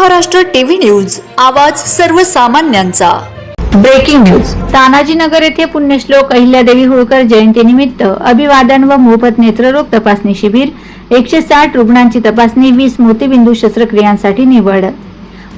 Maharashtra TV news, आवाज सर्वसामान्यांचा। Breaking news. Tanajinagar येथे पुण्यश्लोक अहिल्यादेवी होळकर जयंतीनिमित्त अभिवादन व मोफत नेत्ररोग तपासणी शिबिर। 160 रुग्णांची तपासणी, 20 मोतीबिंदू शस्त्रक्रियांसाठी निवड।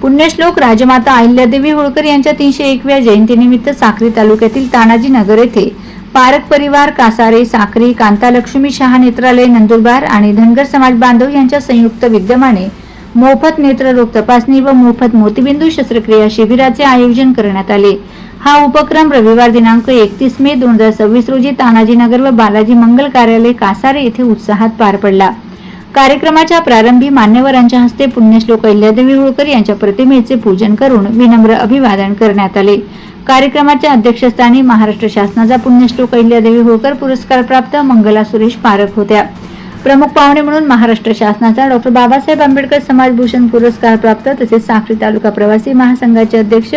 पुण्यश्लोक राजमाता अहिल्यादेवी होळकर यांच्या 301व्या जयंतीनिमित्त साक्री तालुक्यातील तानाजीनगर येथे पारक परिवार, कासारे, साक्री, कांतालक्ष्मी शहा नेत्रालय नंदुरबार आणि धनगर समाज बांधव यांच्या संयुक्त विद्यमाने मोफत नेत्ररोग तपासणी व मोफत मोतीबिंदू शस्त्रक्रिया शिबिराचे आयोजन करण्यात आले। हा उपक्रम रविवार दिनांक 31 मे 2026 रोजी तानाजीनगर व बालाजी मंगल कार्यालय कासारे येथे उत्साहात पार पडला। कार्यक्रमाच्या प्रारंभी मान्यवरांच्या हस्ते पुण्यश्लोक अहिल्यादेवी होळकर यांच्या प्रतिमेचे पूजन करून विनम्र अभिवादन करण्यात आले। कार्यक्रमाच्या अध्यक्षस्थानी महाराष्ट्र शासनाचा पुण्यश्लोक अहिल्यादेवी होळकर पुरस्कार प्राप्त मंगला सुरेश पारख होत्या। प्रमुख पाहुणे म्हणून महाराष्ट्र शासनाचा डॉ. बाबासाहेब आंबेडकर समाजभूषण पुरस्कार प्राप्त तसेच साक्री तालुका प्रवासी महासंघाचे अध्यक्ष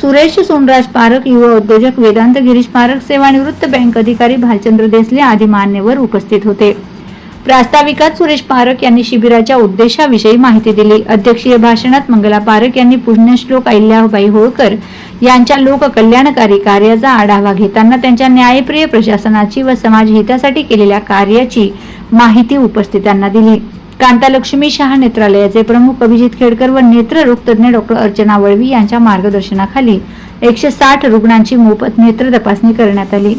सुरेश सोनराज पारख, युवा उद्योजक वेदांत गिरीश पारख, सेवानिवृत्त बँक अधिकारी भालचंद्र देसले आदी मान्यवर उपस्थित होते। प्रास्ताविकात सुरेश पारख यांनी शिबिराच्या उद्देशाविषयी माहिती दिली। अध्यक्षीय भाषणात मंगला पारख यांनी पुण्यश्लोक अहिल्याबाई होळकर यांच्या लोककल्याणकारी कार्याचा आढावा घेताना त्यांच्या न्यायप्रिय प्रशासनाची व समाजहितासाठी केलेल्या कार्याची माहिती उपस्थितांना दिली। कांतालक्ष्मी शहा नेत्रालयाचे प्रमुख अभिजित खेडकर व नेत्ररोग तज्ञ डॉ. अर्चना वळवी यांच्या मार्गदर्शनाखाली 160 रुग्णांची मोफत नेत्र तपासणी करण्यात आली।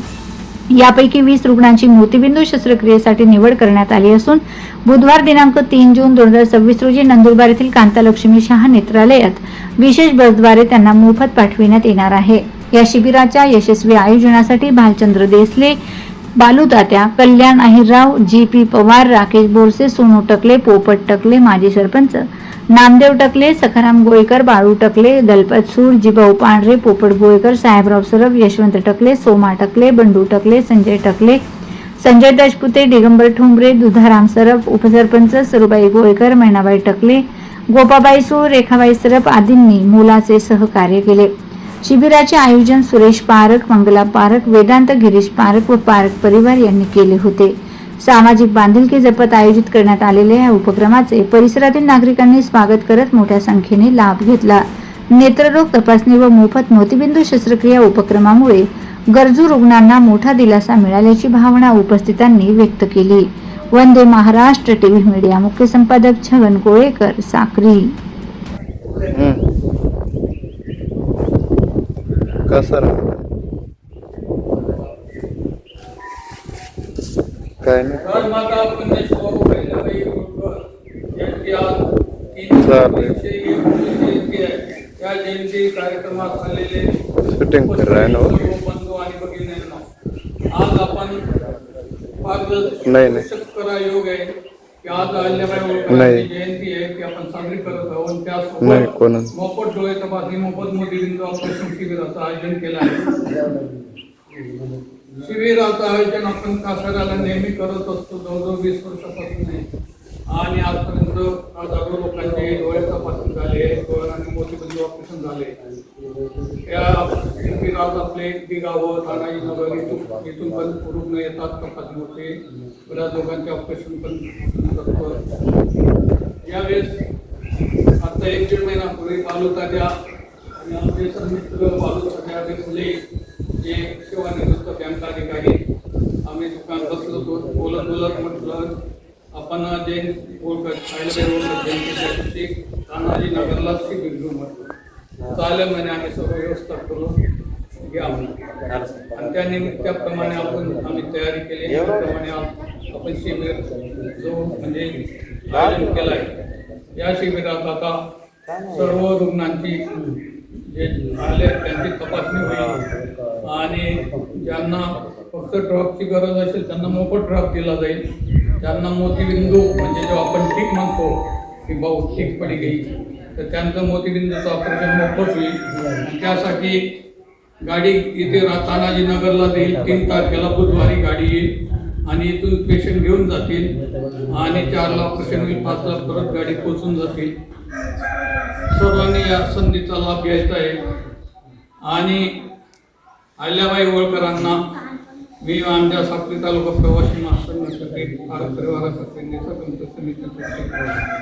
यापैकी 20 रुग्णांची मोतीबिंदू शस्त्रक्रियेसाठी निवड करण्यात आली असून बुधवार दिनांक 3 जून 2026 रोजी नंदुरबार येथील कांतालक्ष्मी शहा नेत्रालयात विशेष बसद्वारे त्यांना मोफत पाठविण्यात येणार आहे। या शिबिराच्या यशस्वी आयोजनासाठी भालचंद्र देसले, बालू तात्या, कल्याण अहिरराव, जी.पी. पवार, राकेश बोरसे, सोनू टकले, पोपट टकले, माजी सरपंच नामदेव टकले, सखाराम गोळेकर, बाळू टकले, दलपत सूर, जिभाऊ पांढरे, पोपट गोळेकर, साहेबराव सरफ, यशवंत टकले, सोमा टकले, बंडू टकले, संजय टकले, संजय दशपुते, दिगंबर ठोंबरे, दुधाराम सरफ, उपसरपंच सरुबाई गोळेकर, मैनाबाई टकले, गोपाबाई सूर, रेखाबाई सरफ आदींनी मोलाचे सहकार्य केले। शिबिराचे आयोजन सुरेश पारख, मंगला पारख, वेदांत गिरीश पारख व पारख परिवार यांनी केले होते। सामाजिक बांधिलकी जपत आयोजित करण्यात आलेल्या या उपक्रमाचे परिसरातील नागरिकांनी स्वागत करत मोठ्या संख्येने लाभ घेतला। नेत्ररोग तपासणी व मोफत मोतीबिंदू शस्त्रक्रिया उपक्रमामुळे गरजू रुग्णांना मोठा दिलासा मिळाल्याची भावना उपस्थितांनी व्यक्त केली। वंदे महाराष्ट्र टीव्ही मीडिया मुख्य संपादक छगन कोळेकर, साक्री। काय राजमाता पुण्यश्लोक अहिल्याबाई होळकर यांची आज या जयंती कार्यक्रमात आलेले शूटिंग कर रहा है ना बंधू आणि भगिनींनो, आज आपण फार करा योग आहे की आज अहिल्याबाई होळकर जयंती आहे की आपण साजरी करत आहोत। त्यासोबत मोफत डोळे तपासणी, मोफत मोतीबिंदू ऑपरेशन शिबिराचं आयोजन केलं आहे। शिबिराचं आयोजन आपण कासाऱ्याला नेहमी करत असतो, जवळजवळ 20 वर्षापासून आहे आणि आजपर्यंत हजारो लोकांचे डोळे तपासणी झाले, डोळे आणि मोतीबिंदू ऑपरेशन झाले। त्या शिबिरात आपले दिगावं, तानाजीनगर इथून पण रुग्ण येतात, तपासणी होते, बऱ्याच लोकांचे ऑपरेशन पण करतो। यावेळेस आता 1-1.5 महिन्यापूर्वी बालू तात्या आणि आमचे मित्र बालू तात्या देसले जे सेवानिवृत्त बँक अधिकारी, आम्ही दुकान बसलो होतो, बोलत म्हटलं आपण जयंती होळकर अहिल्याबाई होळकर जयंतीसाठी तानाजीनगरला शिबिर घेऊ म्हटलं। चालेल म्हणे, आम्ही सर्व व्यवस्था करू घ्या आणि त्याप्रमाणे आम्ही तयारी केली। त्याप्रमाणे आपण शिबिर जो म्हणजे आयोजन केलं आहे। या शिबिरात आता सर्व रुग्णांची जे आले त्यांची तपासणी होईल आणि ज्यांना फक्त ड्रॉपची गरज असेल त्यांना मोफत ड्रॉप दिला जाईल। ज्यांना मोतीबिंदू म्हणजे जो आपण ठीक म्हणतो की भाऊ ठीक पडी गई, तर त्यांचं मोतीबिंदूचं ऑपरेशन मोफत होईल आणि त्यासाठी गाडी इथे तानाजीनगरला देईल। 3 तारखेला बुधवारी गाडी येईल आणि इथून पेशंट घेऊन जातील आणि 4ला ऑपरेशन होईल, 5ला परत गाडी पोहोचून जातील। सर्वांनी या संधीचा लाभ घ्यायचा आहे आणि अहिल्याबाई होळकरांना मी आमच्या साक्री तालुका प्रवासी महासंघासाठी, पारख परिवारासाठी, नेत्ररोग समितीसाठी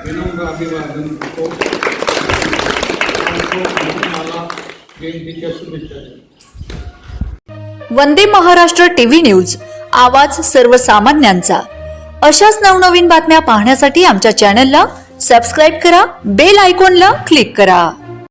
विनम्र अभिवादन करतो। मला जयंतीच्या शुभेच्छा देतो. वंदे महाराष्ट्र टीव्ही न्यूज, आवाज सर्वसामान्यांचा. अशाच नवनवीन बातम्या पाहण्यासाठी आमच्या चॅनलला सबस्क्राईब करा, बेल आयकॉनला क्लिक करा.